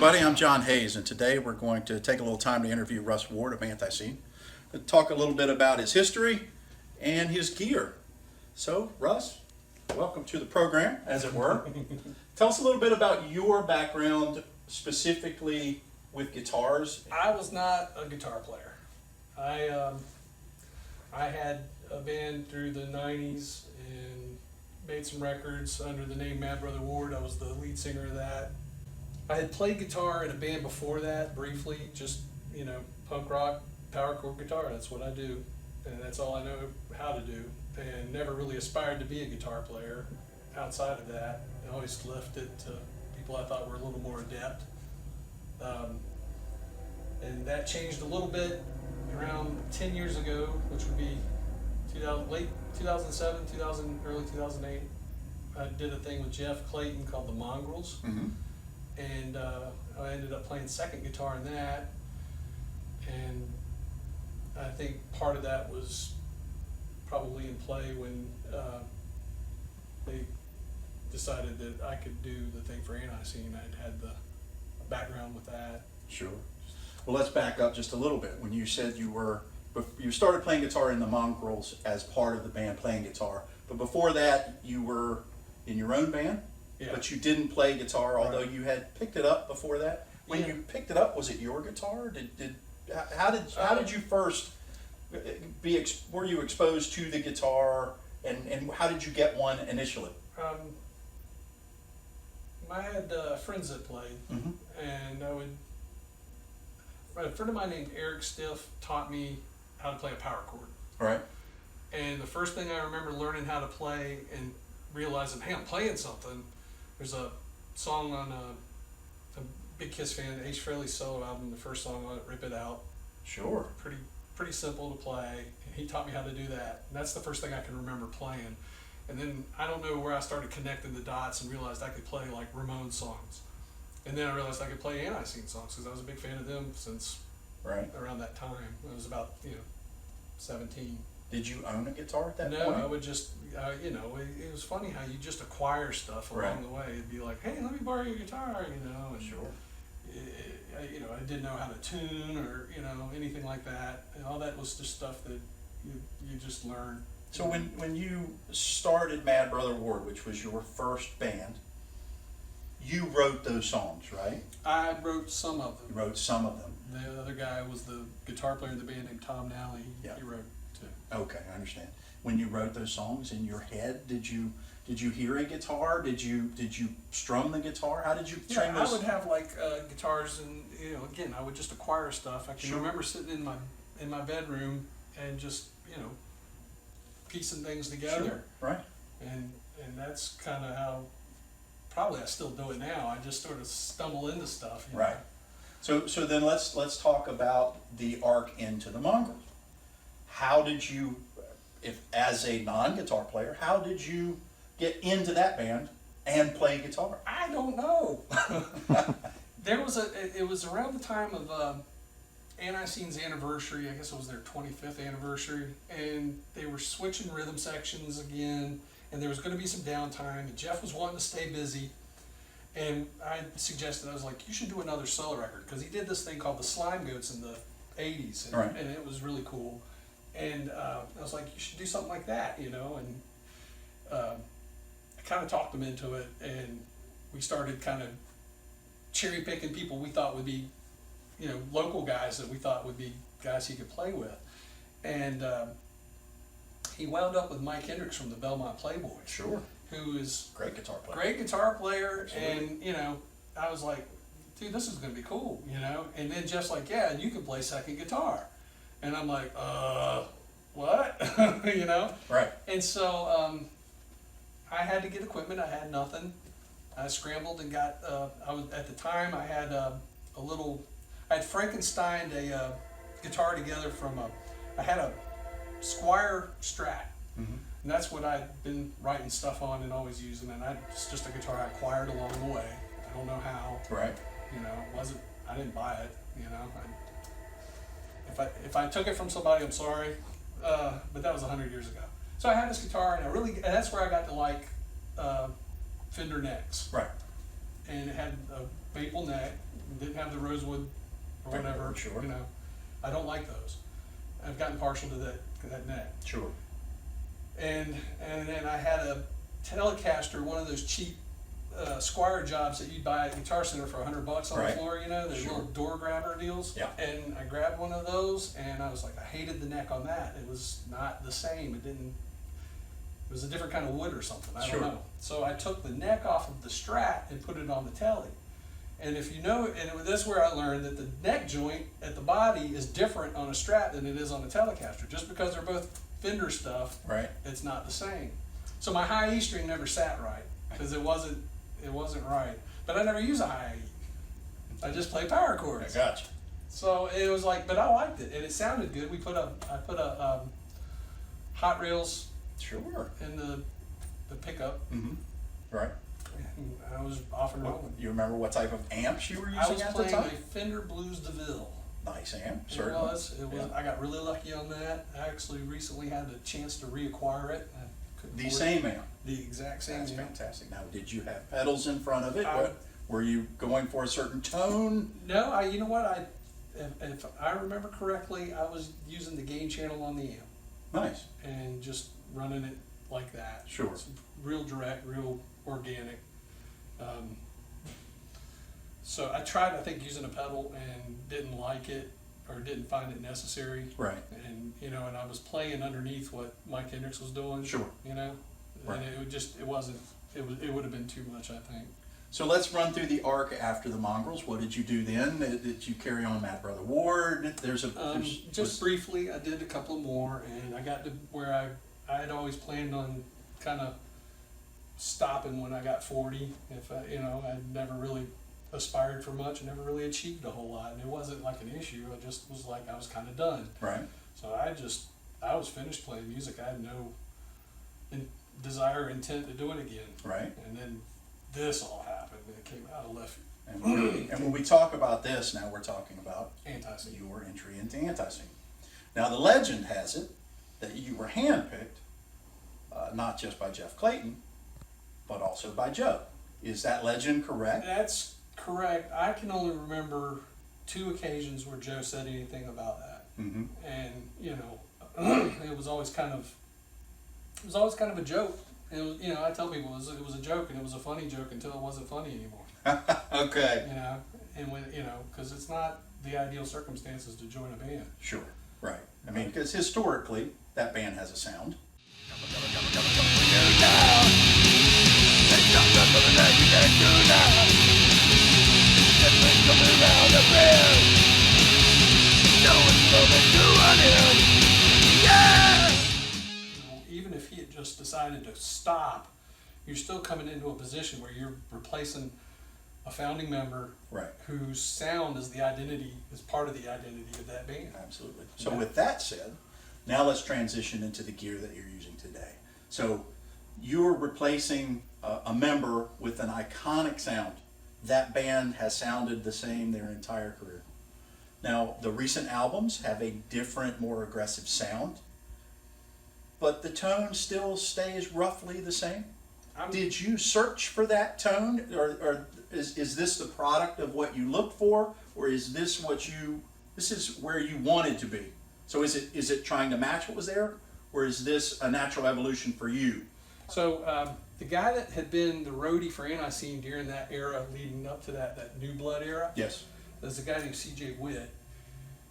everybody. I'm John Hayes, and today we're going to take a little time to interview Russ Ward of ANTiSEEN and talk a little bit about his history and his gear. So, Russ, welcome to the program, as it were. Tell us a little bit about your background, specifically with guitars. I was not a guitar player. I had a band through the 90s and made some records under the name Mad Brother Ward. I was the lead singer of that. I had played guitar in a band before that, briefly, just, punk rock, power chord guitar. That's what I do, and that's all I know how to do, and never really aspired to be a guitar player outside of that. I always left it to people I thought were a little more adept. And that changed a little bit around 10 years ago, which would be late 2007, early 2008. I did a thing with Jeff Clayton called the Mongrels. Mm-hmm. And I ended up playing second guitar in that, and I think part of that was probably in play when they decided that I could do the thing for ANTiSEEN. I'd had the background with that. Sure. Well, let's back up just a little bit. When you said you started playing guitar in the Mongrels as part of the band playing guitar, but before that you were in your own band? Yeah. But you didn't play guitar, although you had picked it up before that. When Yeah. you picked it up, was it your guitar? How did you first were you exposed to the guitar, and how did you get one initially? I had friends that played, Mm-hmm. and a friend of mine named Eric Stiff taught me how to play a power chord. Right. And the first thing I remember learning how to play and realizing, hey, I'm playing something. There's a song on a Big Kiss fan, Ace Frehley's solo album, the first song on it, Rip It Out. Sure. Pretty simple to play, and he taught me how to do that. And that's the first thing I can remember playing. And then I don't know where I started connecting the dots and realized I could play like Ramones songs. And then I realized I could play ANTiSEEN songs because I was a big fan of them since around that time. I was about 17. Did you own a guitar at that No, point? I would just, it was funny how you just acquire stuff along the way. It'd be like, hey, let me borrow your guitar, and Sure. I didn't know how to tune or, anything like that. And all that was just stuff that you just learn. So when you started Mad Brother Ward, which was your first band, you wrote those songs, right? I wrote some of them. You wrote some of them. The other guy was the guitar player in the band named Tom Nally. Yeah. He wrote too. Okay, I understand. When you wrote those songs in your head, did you hear a guitar? Did you strum the guitar? How did you train those? I would have like guitars, and again, I would just acquire stuff. I can remember sitting in my bedroom and just piecing things together. Sure. Right. And that's kind of how probably I still do it now. I just sort of stumble into stuff. Right. So then let's talk about the arc into the Mongrels. How did you, if as a non-guitar player, how did you get into that band and play guitar? I don't know. It was around the time of ANTiSEEN's anniversary. I guess it was their 25th anniversary, and they were switching rhythm sections again, and there was going to be some downtime, and Jeff was wanting to stay busy, and I suggested, I was like, you should do another solo record, because he did this thing called the Slime Goats in the 80s, and it was really cool, and I was like, you should do something like that, and I kind of talked him into it, and we started kind of cherry picking people we thought would be local guys that we thought would be guys he could play with. And he wound up with Mike Hendricks from the Belmont Playboys. Sure. Who is great guitar player. Great guitar player. Absolutely. And, I was like, dude, this is going to be cool, And then Jeff's like, yeah, and you can play second guitar. And I'm like, what? Right. And so I had to get equipment. I had nothing. I scrambled and got, at the time I had I had Frankensteined a guitar together I had a Squire Strat, Mm-hmm. and that's what I'd been writing stuff on and always using, and it's just a guitar I acquired along the way. I don't know how. Right. I didn't buy it, If I took it from somebody, I'm sorry, but that was 100 years ago. So I had this guitar, and that's where I got to like Fender necks. Right. And it had a maple neck, didn't have the rosewood or whatever. Sure. You know, I don't like those. I've gotten partial to that neck. Sure. And then I had a Telecaster, one of those cheap Squire jobs that you'd buy at Guitar Center for $100 on the floor, you know, the Sure. little door grabber deals. Yeah. And I grabbed one of those, and I was like, I hated the neck on that. It was not the same. It was a different kind of wood or something. I Sure. don't know. So I took the neck off of the Strat and put it on the Tele. And if you know, and that's where I learned that the neck joint at the body is different on a Strat than it is on a Telecaster. Just because they're both Fender stuff, Right. it's not the same. So my high E string never sat right because it wasn't right. But I never use a high E. I just play power I chords. gotcha. So it was like, but I liked it and it sounded good. I put a Hot Rails Sure. in the pickup, Mm-hmm. Right. and I was off and rolling. You remember what type of amps you were using I was at the playing a time? Fender Blues DeVille. Nice amp, It certainly. was. Yeah. I got really lucky on that. I actually recently had a chance to reacquire it. I couldn't The afford same amp. the exact same That's amp. fantastic. Now, did you have pedals in front of it? I- Were you going for a certain tone? No, you know what? If I remember correctly, I was using the gain channel on the amp Nice. and just running it like that. Sure. It's real direct, real organic. So I tried, I think, using a pedal and didn't like it or didn't find it necessary. Right. And and I was playing underneath what Mike Hendricks was doing. Sure. Right. And it would have been too much, I think. So let's run through the arc after the Mongrels. What did you do then? Did you carry on Mad Brother Ward? Just briefly, I did a couple more, and I got to where I had always planned on kind of stopping when I got 40. If I'd never really aspired for much, and never really achieved a whole lot, and it wasn't like an issue. I just was like I was kind of done. Right. So I was finished playing music. I had no desire, intent to do it again. Right. And then this all happened, and it came out of left. And when we talk about this, now we're talking about ANTiSEEN. your entry into ANTiSEEN. Now the legend has it that you were handpicked, not just by Jeff Clayton, but also by Joe. Is that legend correct? That's correct. I can only remember 2 occasions where Joe said anything about that, Mm-hmm. and it was always kind of a joke. It was, I tell people it was a joke, and it was a funny joke until it wasn't funny anymore. Okay. And when because it's not the ideal circumstances to join a band. Sure. Right. I mean, because historically, that band has a sound. Even if he had just decided to stop, you're still coming into a position where you're replacing a founding member, Right. whose sound is part of the identity of that band. Absolutely. So Yeah. with that said, now let's transition into the gear that you're using today. So you're replacing a member with an iconic sound. That band has sounded the same their entire career. Now, the recent albums have a different, more aggressive sound, but the tone still stays roughly the same. Did you search for that tone, or is this the product of what you looked for, or is this this is where you wanted to be? So is it trying to match what was there, or is this a natural evolution for you? So the guy that had been the roadie for ANTiSEEN during that era leading up to that New Blood era, Yes. there's a guy named CJ Witt.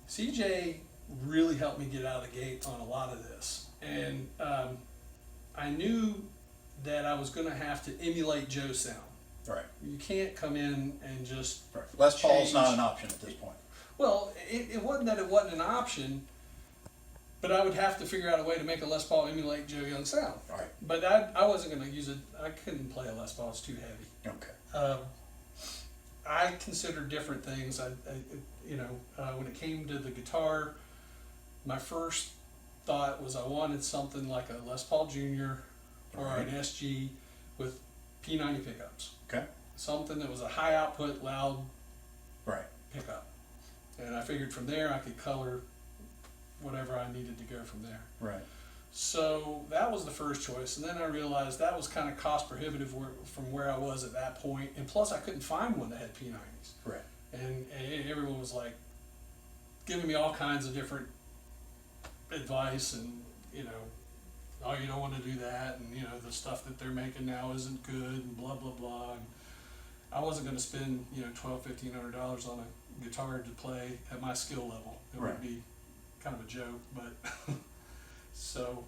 CJ really helped me get out of the gate on a lot of this. And I knew that I was going to have to emulate Joe's sound. Right. You can't come in and just... Right. Les Paul's change. not an option at this point. Well, it wasn't that it wasn't an option, but I would have to figure out a way to make a Les Paul emulate Joe Young's sound. Right. But I wasn't going to use it. I couldn't play a Les Paul. It's too heavy. Okay. I considered different things. When it came to the guitar, my first thought was I wanted something like a Les Paul Jr. or Right. an SG with P90 pickups. Okay. Something that was a high output, loud Right. pickup. And I figured from there I could color whatever I needed to go from there. Right. So that was the first choice, and then I realized that was kind of cost prohibitive from where I was at that point, and plus I couldn't find one that had P90s. Right. And was like giving me all kinds of different advice, and oh, you don't want to do that, and the stuff that they're making now isn't good, and blah blah blah. And I wasn't going to spend $1,200-1,500 on a guitar to play at my skill level. It Right. would be kind of a joke, but so,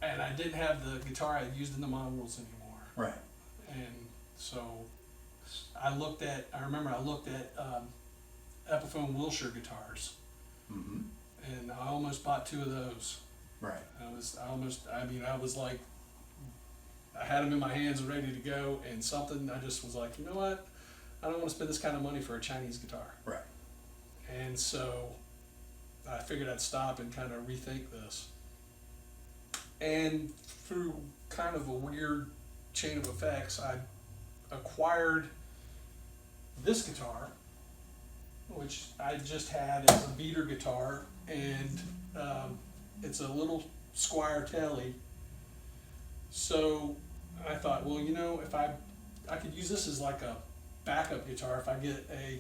and I didn't have the guitar I used in the mongrels anymore. Right. And so I remember I looked at Epiphone Wilshire guitars, Mm-hmm. and I almost bought 2 of those. Right. I was like, I had them in my hands and ready to go, and something, I just was like, you know what, I don't want to spend this kind of money for a Chinese guitar. Right. And so I figured I'd stop and kind of rethink this. And through kind of a weird chain of effects, I acquired this guitar, which I just had as a beater guitar, and it's a little Squire Telly. So I thought, well, if I could use this as like a backup guitar if I get a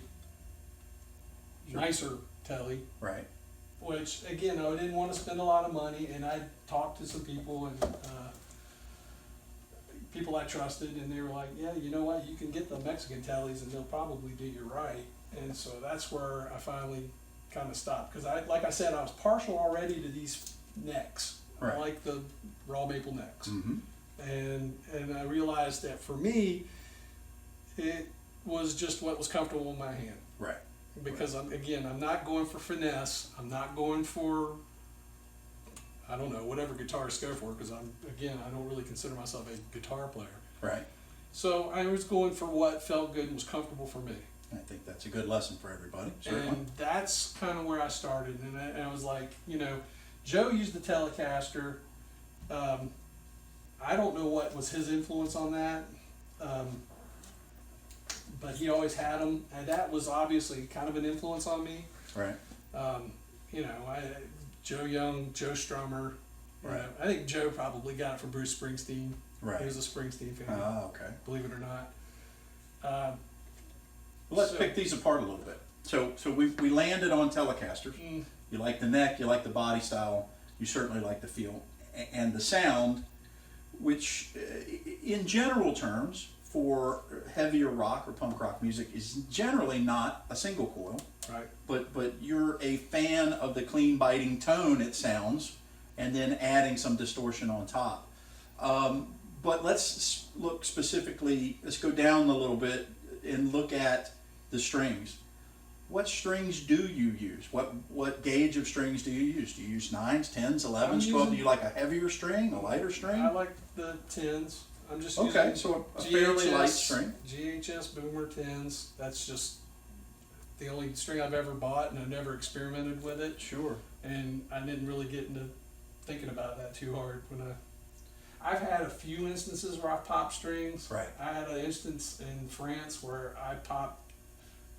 nicer Telly. Right. Which, again, I didn't want to spend a lot of money, and I talked to some people, and people I trusted, and they were like, yeah, you know what, you can get the Mexican Tellys, and they'll probably do you right. And so that's where I finally kind of stopped, because like I said, I was partial already to these necks. Right. I like the raw maple necks. Mm-hmm. And I realized that for me, it was just what was comfortable in my hand. Right. Because I'm not going for finesse. I'm not going for, I don't know, whatever guitarists go for, because I don't really consider myself a guitar player. Right. So I was going for what felt good and was comfortable for me. I think that's a good lesson for everybody. Certainly. And that's kind of where I started. And I was like, Joe used the Telecaster. I don't know what was his influence on that. But he always had them, and that was obviously kind of an influence on me. Right. Joe Young, Joe Strummer. Right. I think Joe probably got it from Bruce Springsteen. Right. He was a Springsteen fan. Okay. Believe it or not. Well, let's pick these apart a little bit. So we landed on Telecasters. Mm. You like the neck, you like the body style, you certainly like the feel, and the sound, which in general terms for heavier rock or punk rock music is generally not a single coil. Right. But you're a fan of the clean biting tone, it sounds, and then adding some distortion on top. But let's look specifically, let's go down a little bit and look at the strings. What strings do you use? What gauge of strings do you use? Do you use 9s, 10s, 11s, 12s? Do you like a heavier string, a lighter string? I like the 10s. I'm just okay, using so a fairly light string. GHS Boomer 10s. That's just the only string I've ever bought, and I've never experimented with it. Sure. And I didn't really get into thinking about that too hard I've had a few instances where I've popped strings. Right. I had an instance in France where I popped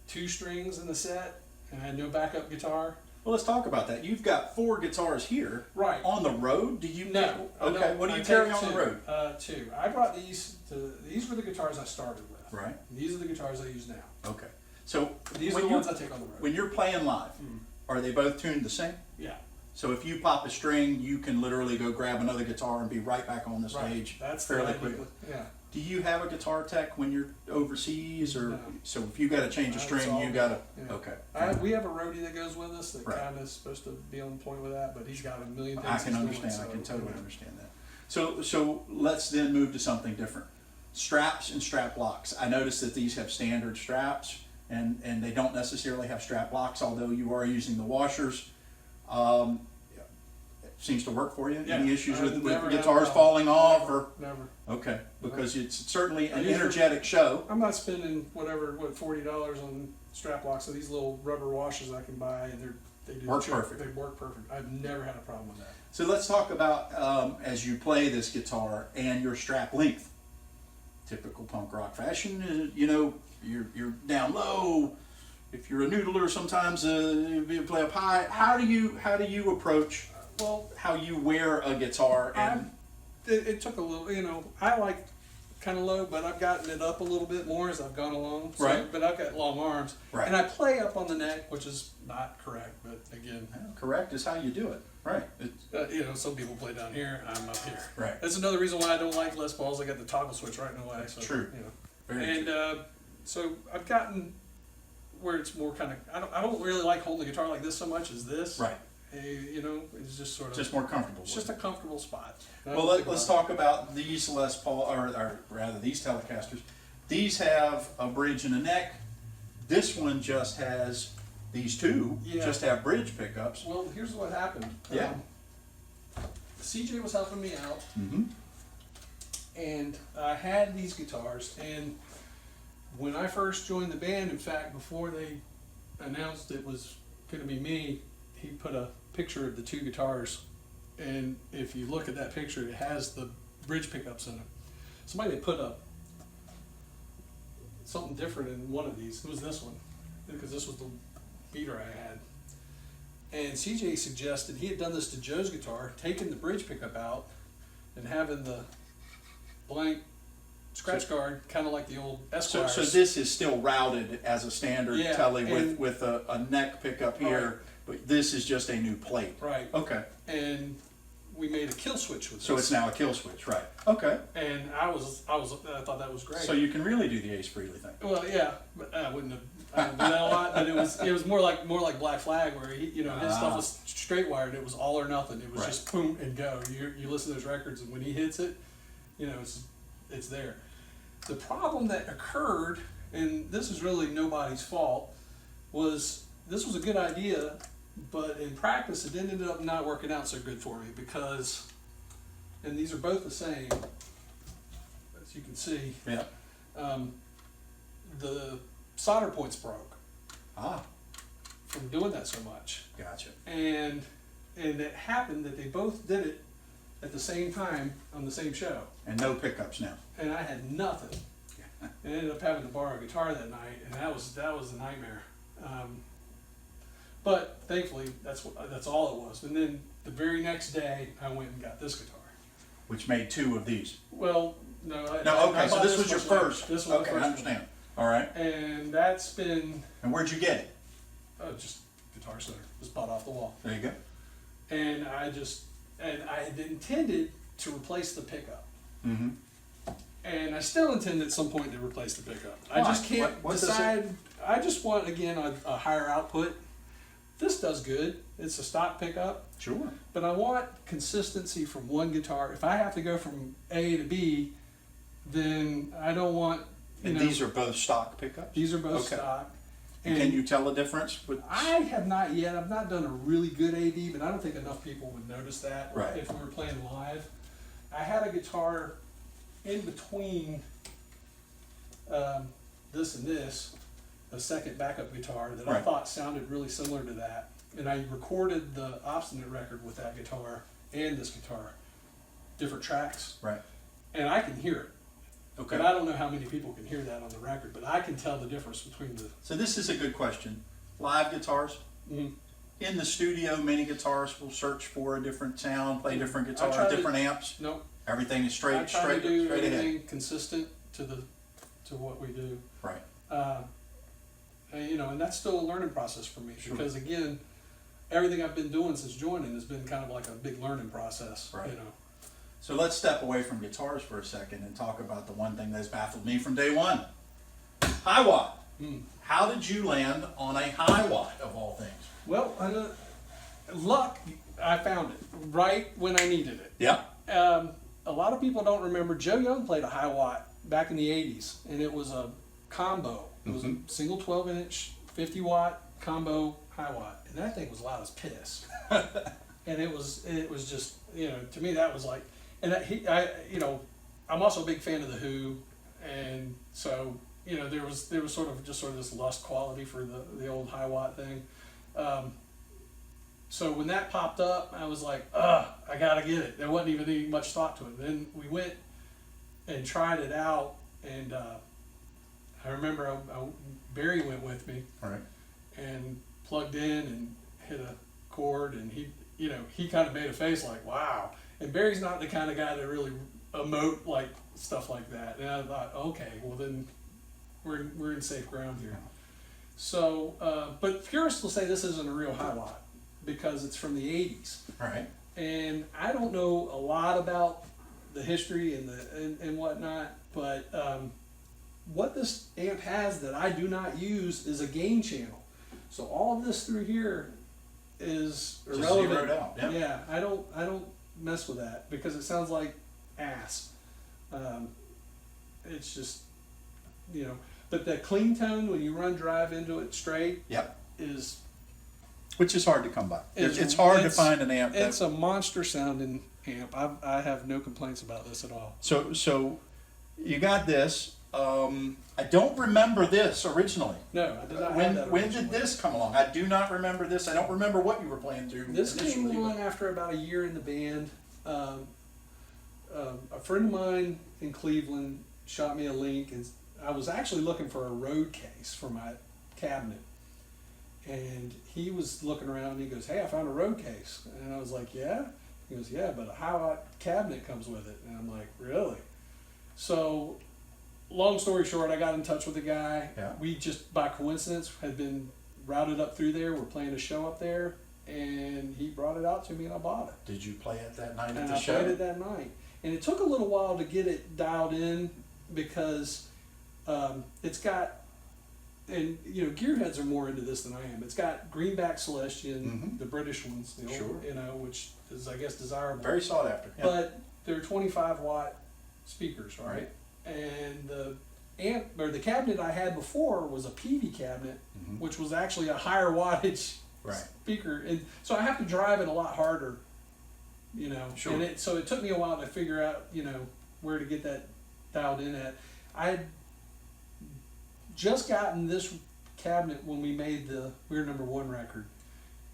2 strings in the set, and I had no backup guitar. Well, let's talk about that. You've got 4 guitars here. Right. On the road? Do you? No. Okay. What do you carry on the road? 2. I brought these. These were the guitars I started with. Right. And these are the guitars I use now. Okay. So These are the ones I take on the road. When you're playing live, are they both tuned the same? Yeah. So if you pop a string, you can literally go grab another guitar and be right back on the stage fairly quickly. Yeah. Do you have a guitar tech when you're overseas, or No. so if you got to change a string, you got to? Yeah. Okay. We have a roadie that goes with us that Right. kind of is supposed to be on point with that, but he's got a million things. I can he's doing, understand. so, I can totally understand that. So let's then move to something different. Straps and strap locks. I noticed that these have standard straps, and they don't necessarily have strap locks, although you are using the washers. It seems to work for you. Yeah, Any issues with never had a guitars problem. falling off or? Never. Okay, because it's certainly an These are- energetic show. I'm not spending $40 on strap locks. So these little rubber washers I can buy, and they do Work the trick. perfect. They work perfect. I've never had a problem with that. So let's talk about as you play this guitar and your strap length. Typical punk rock fashion, you're down low. If you're a noodler, sometimes you play up high. How do you approach how you wear a guitar? And It took a little, I like kind of low, but I've gotten it up a little bit more as I've gone along. So, Right. But I've got long arms. Right. And I play up on the neck, which is not correct, but again, Correct is how you do it. Right. some people play down here, I'm up here. Right. That's another reason why I don't like Les Pauls. I got the toggle switch right in the way. So, True. Very And true. So I've gotten where it's more kind of, I don't really like holding the guitar like this so much as this. Right. It's just sort of, Just more comfortable. it's just a comfortable spot. Well, let's talk about these Les Paul, or rather these Telecasters. These have a bridge and a neck. This one just has, these two just have bridge pickups. Well, here's what happened. Yeah. CJ was helping me out, Mm-hmm. and I had these guitars, and when I first joined the band, in fact, before they announced it was going to be me, he put a picture of the two guitars, and if you look at that picture, it has the bridge pickups in it. Somebody had put up something different in one of these. It was this one, because this was the beater I had. And CJ suggested he had done this to Joe's guitar, taking the bridge pickup out and having the blank scratch guard, kind of like the old Esquires. So this is still routed as a standard Tele with a neck pickup here, but this is just a new plate. Right. Okay. And we made a kill switch with this. So it's now a kill switch, right? Okay. And I thought that was great. So you can really do the Ace Frehley thing. Well, yeah, but I wouldn't do that a lot. But it was more like Black Flag, where his stuff was straight wired. It was all or nothing. It was just boom and go. You listen to those records, and when he hits it, it's there. The problem that occurred, and this is really nobody's fault, was this was a good idea, but in practice it ended up not working out so good for me because, and these are both the same, as you can see. Yeah. The solder points broke Ah, from doing that so much, gotcha. and it happened that they both did it at the same time on the same show, And no pickups now. and I had nothing. And I ended up having to borrow a guitar that night, and that was a nightmare. But thankfully, that's all it was. And then the very next day, I went and got this guitar. Which made two of these. Well, no. No, okay, I so bought this was your much later. first. This was Okay, the first I understand. All right. one. And that's been And where'd you get it? just Guitar Center. Just bought off the wall. There you go. And I had intended to replace the pickup. Mm-hmm. And I still intend at some point to replace the pickup. Why? I just can't What does it- decide. I just want, again, a higher output. This does good. It's a stock pickup. Sure. But I want consistency from one guitar. If I have to go from A to B, then I don't want, And these are both stock pickups? these are both Okay. stock. And can you tell the difference? I have not yet. I've not done a really good AD, but I don't think enough people would notice that Right. if we were playing live. I had a guitar in between this and this, a second backup guitar that I Right. thought sounded really similar to that. And I recorded the Obstinate record with that guitar and this guitar, different tracks, Right. and I can hear it. Okay. But I don't know how many people can hear that on the record, but I can tell the difference between the. So this is a good question. Live guitars. Mhm. In the studio, many guitarists will search for a different sound, play different I guitars, try to- different amps. Nope. Everything is I straight try to do ahead. everything consistent to what we do. Right. And that's still a learning process for me Sure. because again, everything I've been doing since joining has been kind of like a big learning process. Right. So let's step away from guitars for a second and talk about the one thing that's baffled me from day one. High watt. How did you land on a high watt of all things? Well, luck, I found it right when I needed it. Yeah. A lot of people don't remember Joe Young played a high watt back in the 80s, and it was a combo. It was a single 12-inch 50-watt combo high watt, and that thing was loud as piss. And it was just, to me that was like, and I'm also a big fan of the Who, and so there was sort of this lust quality for the old high watt thing. So when that popped up, I was like, I gotta get it. There wasn't even any much thought to it. Then we went and tried it out, and I remember Barry went with me All right. and plugged in and hit a chord, and he kind of made a face like, wow. And Barry's not the kind of guy that really emote like stuff like that. And I thought, okay, well then we're in safe ground here. So, but purists will say this isn't a real hi-lot because it's from the 80s. Right. And I don't know a lot about the history and whatnot, but what this amp has that I do not use is a gain channel. So all of this through here is Just irrelevant. zeroed out. Yep. Yeah, I don't mess with that because it sounds like ass. It's just, you know, but that clean tone when you run drive into it straight Yep. is Which is hard to come by. It's hard to find an amp it's that. a monster sounding amp. I have no complaints about this at all. So you got this. I don't remember this originally. No, I did not have When that did originally. this come along? I do not remember this. I don't remember what you were playing through. This came initially, along after about a year in the band. A friend of mine in Cleveland shot me a link, and I was actually looking for a road case for my cabinet. And he was looking around and he goes, "Hey, I found a road case." And I was like, "Yeah?" He goes, "Yeah, but a high-watt cabinet comes with it." And I'm like, "Really?" So, long story short, I got in touch with the guy. Yeah. We just, by coincidence, had been routed up through there. We're playing a show up there. And he brought it out to me and I bought it. Did you play it that night at And the I show? played it that night. And it took a little while to get it dialed in because it's got, and you know, gearheads are more into this than I am. It's got greenback Celestion, the British ones, the old, Sure. you know, which is, I guess, desirable. Very sought after. Yeah. But they're 25-watt speakers, right? And the amp or the cabinet I had before was a PV cabinet, which was actually a higher wattage speaker, and so I have to drive it a lot harder, you know. Sure. And so it took me a while to figure out, you know, where to get that dialed in at. I had just gotten this cabinet when we made the We're Number One record,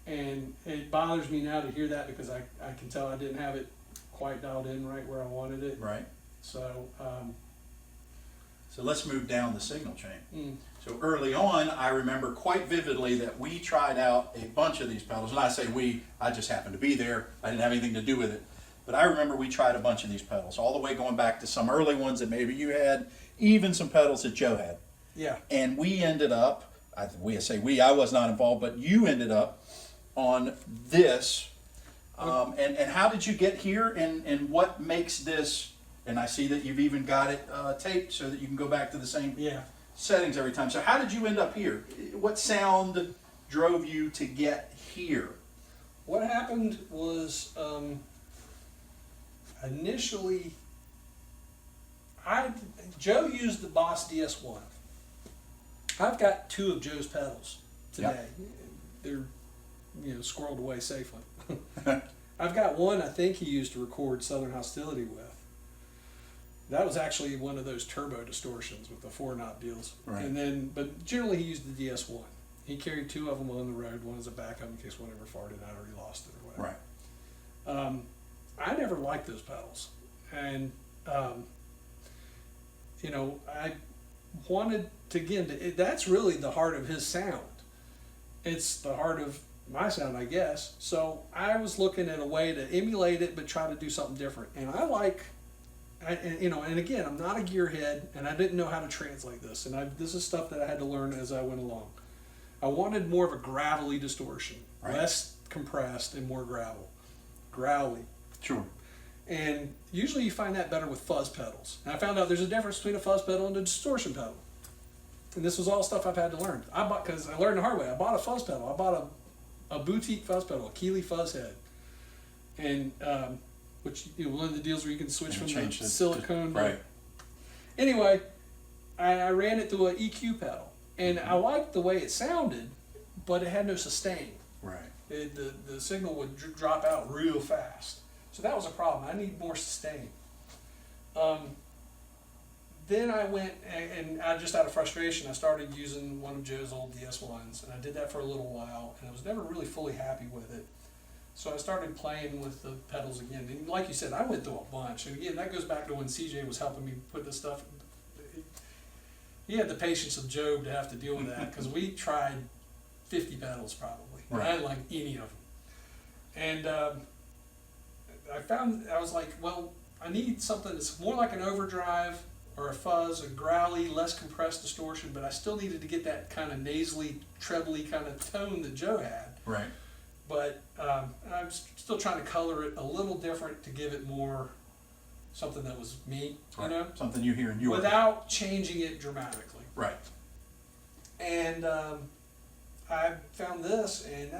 and it bothers me now to hear that because I can tell I didn't have it quite dialed in right where I wanted it. Right. So, So let's move down the signal chain. mm, So early on, I remember quite vividly that we tried out a bunch of these pedals. And I say we, I just happened to be there. I didn't have anything to do with it. But I remember we tried a bunch of these pedals, all the way going back to some early ones that maybe you had, even some pedals that Joe had. yeah. And we ended up, I was not involved, but you ended up on this. And how did you get here, and what makes this, and I see that you've even got it taped so that you can go back to the same Yeah. settings every time. So how did you end up here? What sound drove you to get here? What happened was initially Joe used the Boss DS1. I've got two of Joe's pedals today. They're, you know, squirreled away safely. I've got one I think he used to record Southern Hostility with. That was actually one of those turbo distortions with the 4-knob deals. Right. And then, but generally he used the DS1. He carried two of them on the road, one as a backup in case one ever farted out or he lost it or whatever. Right. I never liked those pedals. And, you know, I wanted to get into it. That's really the heart of his sound. It's the heart of my sound, I guess. So I was looking at a way to emulate it, but try to do something different. And I like, you know, and again, I'm not a gearhead, and I didn't know how to translate this. And this is stuff that I had to learn as I went along. I wanted more of a gravelly distortion, Right. less compressed and more growly. Sure. And usually you find that better with fuzz pedals. And I found out there's a difference between a fuzz pedal and a distortion pedal. And this was all stuff I've had to learn. Because I learned the hard way. I bought a fuzz pedal. I bought a boutique fuzz pedal, a Keeley fuzz head. And, which, you know, one of the deals where you can switch from the silicone. Right. Anyway, I ran it through an EQ pedal. And I liked the way it sounded, but it had no sustain. Right. The signal would drop out real fast. So that was a problem. I need more sustain. Then I went, and I just out of frustration, I started using one of Joe's old DS1s, and I did that for a little while, and I was never really fully happy with it. So I started playing with the pedals again. And like you said, I went through a bunch. And again, that goes back to when CJ was helping me put this stuff. He had the patience of Job to have to deal with that, because we tried 50 pedals probably. And I didn't like any of them. And I was like, well, I need something that's more like an overdrive or a fuzz, a growly, less compressed distortion, but I still needed to get that kind of nasally, trebly kind of tone that Joe had. Right. But I'm still trying to color it a little different to give it more something that was me, you know? Something you hear in your without changing it dramatically. Right. And I found this, and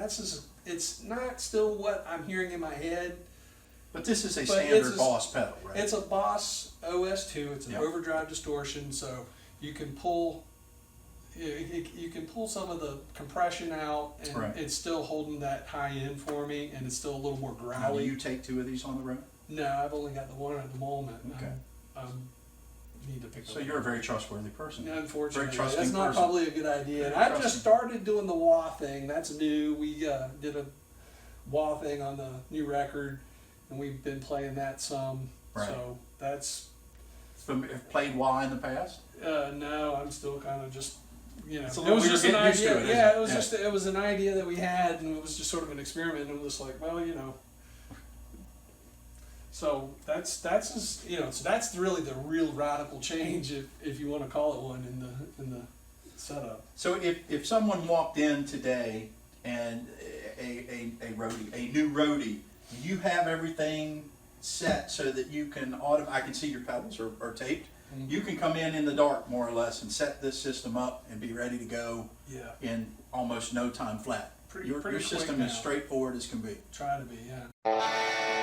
it's not still what I'm hearing in my head. But this is a But standard Boss pedal, right? It's a Boss OS2. It's an Yep. overdrive distortion, so you can pull you can pull some of the compression out, and Right. it's still holding that high end for me, and it's still a little more Now, do growly. you take 2 of these on the road? No, I've only got the one at the moment. Okay. Need to pick So up. you're a very trustworthy person. Unfortunately, Very trusting that's not person. probably a good idea. And Very I've just trusting. started doing the wah thing. That's new. We did a wah thing on the new record, and we've been playing that some. Right. So that's Played wah in the past? no. I'm still kind of just It's a it little was weird just an getting used to idea. it, isn't Yeah, it? it was Yeah. just it was an idea that we had, and it was just sort of an experiment. And I'm just like, well, So that's just, so that's really the real radical change, if you want to call it one, in the setup. So if someone walked in today and a new roadie, do you have everything set so that you can I can see your pedals are taped. Mhm. You can come in the dark more or less and set this system up and be ready to go Yeah, in almost no time flat. Pretty Your quick system now. is straightforward as can be. Try to be, yeah.